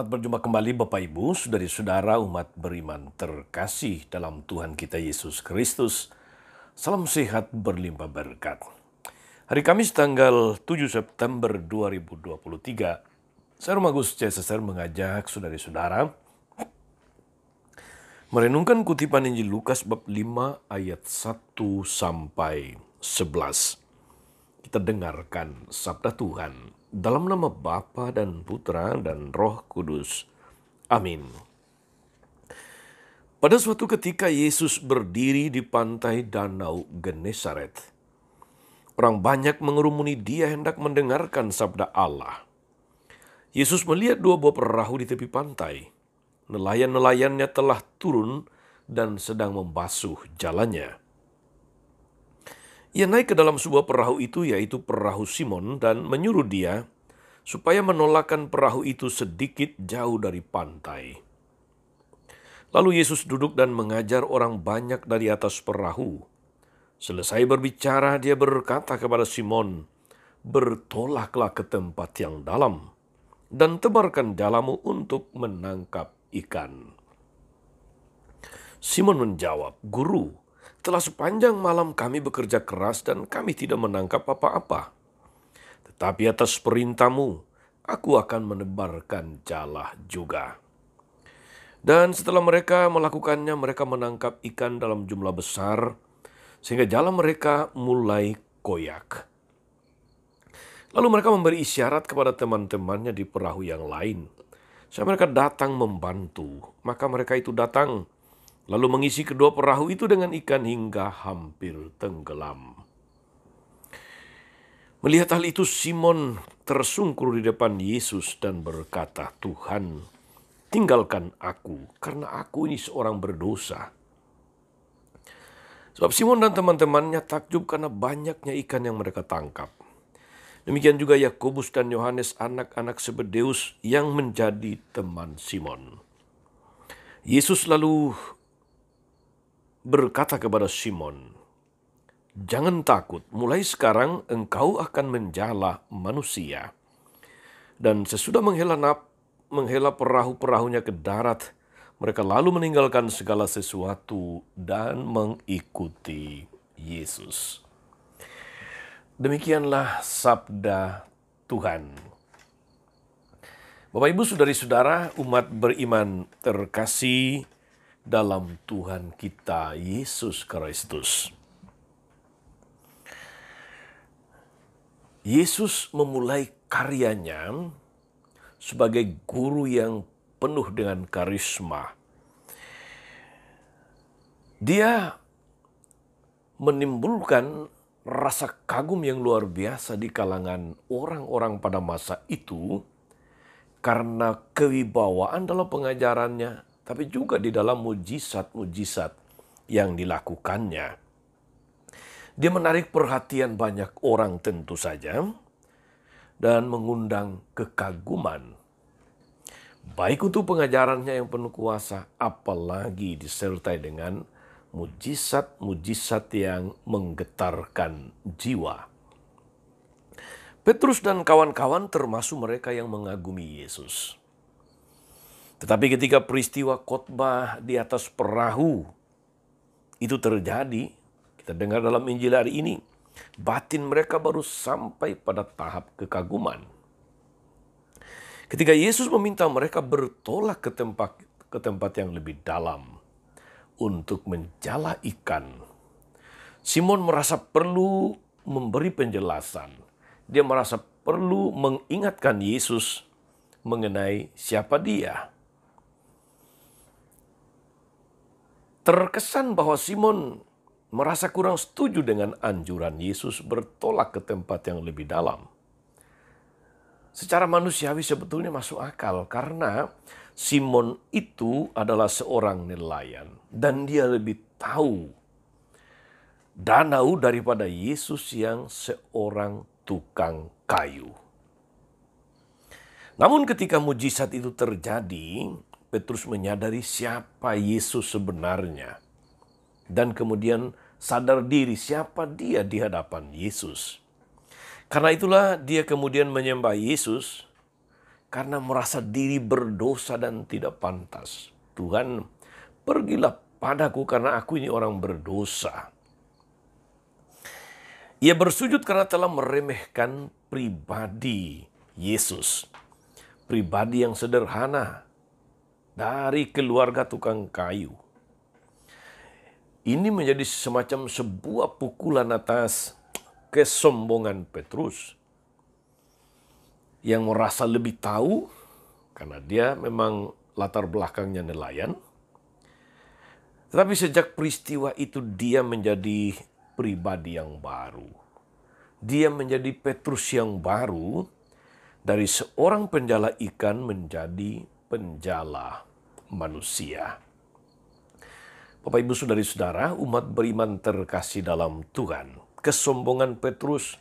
Selamat berjumpa kembali Bapak Ibu, saudari-saudara umat beriman terkasih dalam Tuhan kita Yesus Kristus. Salam sehat berlimpah berkat. Hari Kamis tanggal 7 September 2023, saya Romagus CSSR mengajak saudari-saudara merenungkan kutipan Injil Lukas bab 5 ayat 1 sampai 11. Kita dengarkan sabda Tuhan. Dalam nama Bapa dan Putra dan Roh Kudus. Amin. Pada suatu ketika Yesus berdiri di pantai Danau Genesaret. Orang banyak mengerumuni dia hendak mendengarkan sabda Allah. Yesus melihat dua buah perahu di tepi pantai. Nelayan-nelayannya telah turun dan sedang membasuh jalannya. Ia naik ke dalam sebuah perahu itu, yaitu perahu Simon, dan menyuruh dia supaya menolakkan perahu itu sedikit jauh dari pantai. Lalu Yesus duduk dan mengajar orang banyak dari atas perahu. Selesai berbicara, dia berkata kepada Simon, "Bertolaklah ke tempat yang dalam, dan tebarkan jalamu untuk menangkap ikan." Simon menjawab, "Guru, telah sepanjang malam kami bekerja keras dan kami tidak menangkap apa-apa. Tetapi atas perintahmu, aku akan menebarkan jala juga." Dan setelah mereka melakukannya, mereka menangkap ikan dalam jumlah besar, sehingga jala mereka mulai koyak. Lalu mereka memberi isyarat kepada teman-temannya di perahu yang lain, supaya mereka datang membantu. Maka mereka itu datang, lalu mengisi kedua perahu itu dengan ikan hingga hampir tenggelam. Melihat hal itu, Simon tersungkur di depan Yesus dan berkata, "Tuhan, tinggalkan aku, karena aku ini seorang berdosa." Sebab Simon dan teman-temannya takjub karena banyaknya ikan yang mereka tangkap. Demikian juga Yakobus dan Yohanes, anak-anak Zebedeus, yang menjadi teman Simon. Yesus lalu berkata kepada Simon, "Jangan takut, mulai sekarang engkau akan menjala manusia." Dan sesudah menghela perahu-perahunya ke darat, mereka lalu meninggalkan segala sesuatu dan mengikuti Yesus. Demikianlah sabda Tuhan. Bapak Ibu, saudari-saudara umat beriman terkasih dalam Tuhan kita Yesus Kristus. Yesus memulai karyanya sebagai guru yang penuh dengan karisma. Dia menimbulkan rasa kagum yang luar biasa di kalangan orang-orang pada masa itu karena kewibawaan dalam pengajarannya, tapi juga di dalam mujizat-mujizat yang dilakukannya. Dia menarik perhatian banyak orang tentu saja dan mengundang kekaguman. Baik untuk pengajarannya yang penuh kuasa, apalagi disertai dengan mujizat-mujizat yang menggetarkan jiwa. Petrus dan kawan-kawan termasuk mereka yang mengagumi Yesus. Tetapi ketika peristiwa khotbah di atas perahu itu terjadi, kita dengar dalam Injil hari ini, batin mereka baru sampai pada tahap kekaguman. Ketika Yesus meminta mereka bertolak ke tempat yang lebih dalam untuk menjala ikan, Simon merasa perlu memberi penjelasan. Dia merasa perlu mengingatkan Yesus mengenai siapa dia. Terkesan bahwa Simon merasa kurang setuju dengan anjuran Yesus bertolak ke tempat yang lebih dalam. Secara manusiawi sebetulnya masuk akal karena Simon itu adalah seorang nelayan dan dia lebih tahu danau daripada Yesus yang seorang tukang kayu. Namun ketika mujizat itu terjadi, Petrus menyadari siapa Yesus sebenarnya. Dan kemudian sadar diri siapa dia di hadapan Yesus. Karena itulah dia kemudian menyembah Yesus karena merasa diri berdosa dan tidak pantas. Tuhan, pergilah padaku karena aku ini orang berdosa. Ia bersujud karena telah meremehkan pribadi Yesus. Pribadi yang sederhana dari keluarga tukang kayu. Ini menjadi semacam sebuah pukulan atas kesombongan Petrus yang merasa lebih tahu karena dia memang latar belakangnya nelayan. Tetapi sejak peristiwa itu dia menjadi pribadi yang baru. Dia menjadi Petrus yang baru, dari seorang penjala ikan menjadi penjala manusia. Bapak, Ibu, Saudari-saudara, umat beriman terkasih dalam Tuhan. Kesombongan Petrus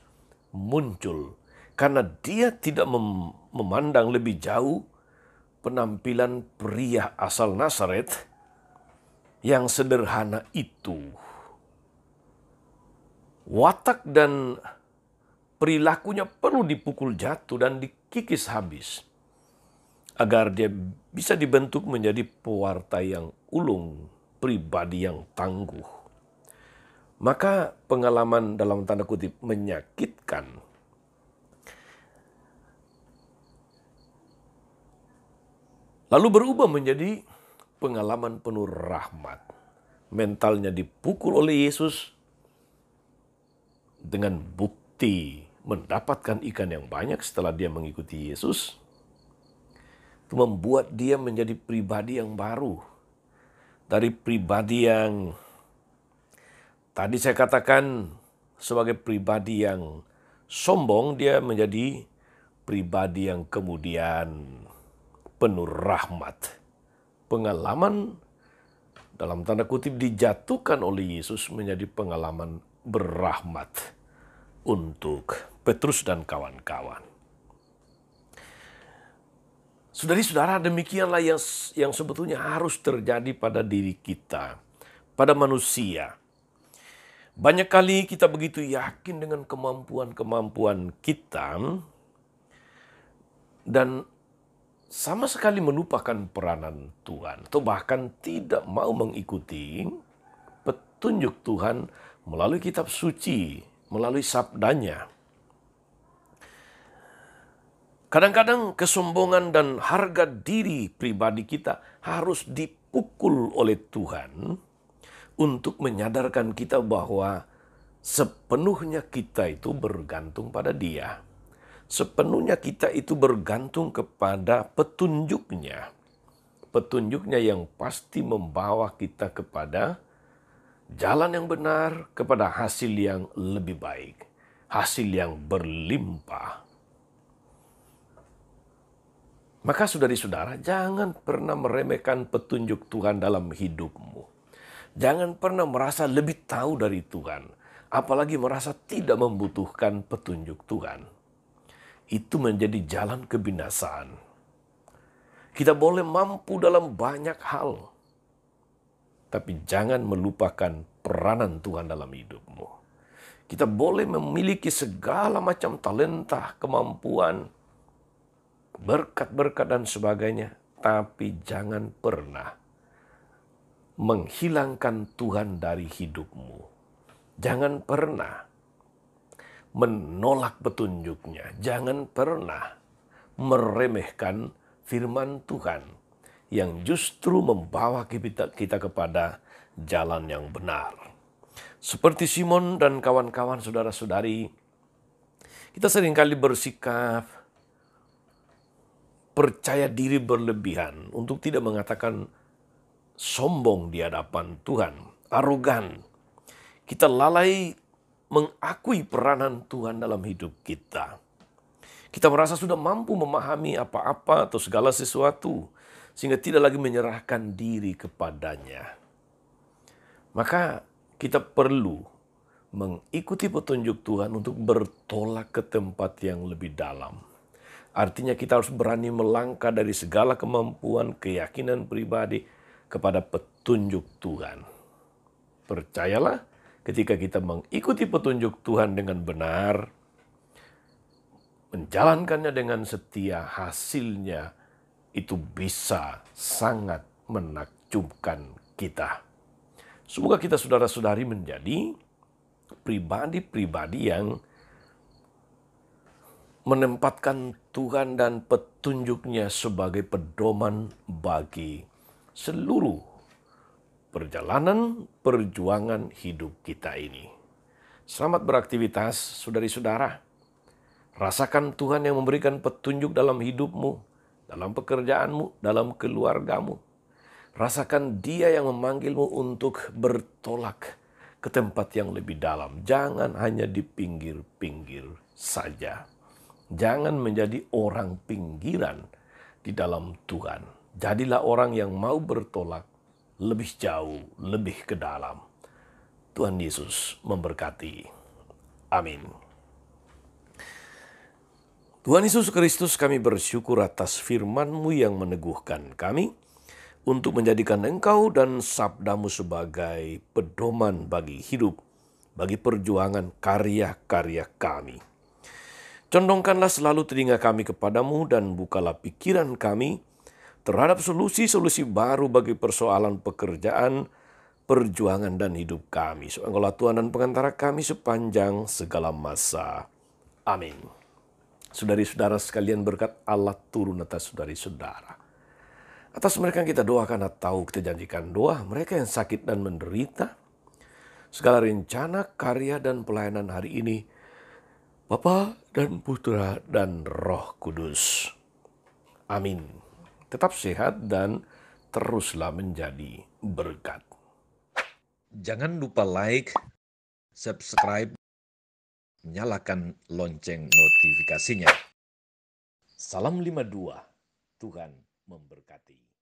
muncul karena dia tidak memandang lebih jauh penampilan pria asal Nazaret yang sederhana itu. Watak dan perilakunya perlu dipukul jatuh dan dikikis habis agar dia bisa dibentuk menjadi pewarta yang ulung, pribadi yang tangguh. Maka pengalaman dalam tanda kutip menyakitkan lalu berubah menjadi pengalaman penuh rahmat. Mentalnya dipukul oleh Yesus dengan bukti mendapatkan ikan yang banyak setelah dia mengikuti Yesus. Itu membuat dia menjadi pribadi yang baru. Dari pribadi yang tadi saya katakan sebagai pribadi yang sombong, dia menjadi pribadi yang kemudian penuh rahmat. Pengalaman dalam tanda kutip dijatuhkan oleh Yesus menjadi pengalaman berrahmat untuk Petrus dan kawan-kawan. Saudari-saudara, demikianlah yang sebetulnya harus terjadi pada diri kita, pada manusia. Banyak kali kita begitu yakin dengan kemampuan-kemampuan kita dan sama sekali melupakan peranan Tuhan, atau bahkan tidak mau mengikuti petunjuk Tuhan melalui kitab suci, melalui sabdanya. Kadang-kadang kesombongan dan harga diri pribadi kita harus dipukul oleh Tuhan untuk menyadarkan kita bahwa sepenuhnya kita itu bergantung pada Dia. Sepenuhnya kita itu bergantung kepada petunjuknya. Petunjuknya yang pasti membawa kita kepada jalan yang benar, kepada hasil yang lebih baik, hasil yang berlimpah. Maka saudari-saudara, jangan pernah meremehkan petunjuk Tuhan dalam hidupmu. Jangan pernah merasa lebih tahu dari Tuhan, apalagi merasa tidak membutuhkan petunjuk Tuhan. Itu menjadi jalan kebinasaan. Kita boleh mampu dalam banyak hal, tapi jangan melupakan peranan Tuhan dalam hidupmu. Kita boleh memiliki segala macam talenta, kemampuan, berkat-berkat dan sebagainya, tapi jangan pernah menghilangkan Tuhan dari hidupmu. Jangan pernah menolak petunjuknya. Jangan pernah meremehkan firman Tuhan yang justru membawa kita kepada jalan yang benar. Seperti Simon dan kawan-kawan, saudara-saudari, kita seringkali bersikap percaya diri berlebihan untuk tidak mengatakan sombong di hadapan Tuhan, arogan. Kita lalai mengakui peranan Tuhan dalam hidup kita. Kita merasa sudah mampu memahami apa-apa atau segala sesuatu, sehingga tidak lagi menyerahkan diri kepadanya. Maka kita perlu mengikuti petunjuk Tuhan untuk bertolak ke tempat yang lebih dalam. Artinya kita harus berani melangkah dari segala kemampuan, keyakinan pribadi kepada petunjuk Tuhan. Percayalah, ketika kita mengikuti petunjuk Tuhan dengan benar, menjalankannya dengan setia, hasilnya itu bisa sangat menakjubkan kita. Semoga kita saudara-saudari menjadi pribadi-pribadi yang menempatkan Tuhan dan petunjuknya sebagai pedoman bagi seluruh perjalanan perjuangan hidup kita ini. Selamat beraktivitas, saudari-saudara. Rasakan Tuhan yang memberikan petunjuk dalam hidupmu, dalam pekerjaanmu, dalam keluargamu. Rasakan Dia yang memanggilmu untuk bertolak ke tempat yang lebih dalam. Jangan hanya di pinggir-pinggir saja. Jangan menjadi orang pinggiran di dalam Tuhan. Jadilah orang yang mau bertolak lebih jauh, lebih ke dalam. Tuhan Yesus memberkati. Amin. Tuhan Yesus Kristus, kami bersyukur atas firman-Mu yang meneguhkan kami untuk menjadikan Engkau dan sabda-Mu sebagai pedoman bagi hidup, bagi perjuangan karya-karya kami. Condongkanlah selalu telinga kami kepadamu dan bukalah pikiran kami terhadap solusi-solusi baru bagi persoalan pekerjaan, perjuangan, dan hidup kami. Engkaulah Tuhan dan pengantara kami sepanjang segala masa. Amin. Saudari-saudara sekalian, berkat Allah turun atas saudari-saudara. Atas mereka yang kita doakan atau kita janjikan doa, mereka yang sakit dan menderita, segala rencana, karya, dan pelayanan hari ini, Bapa dan Putra dan Roh Kudus. Amin. Tetap sehat dan teruslah menjadi berkat. Jangan lupa like, subscribe, nyalakan lonceng notifikasinya. Salam 52, Tuhan memberkati.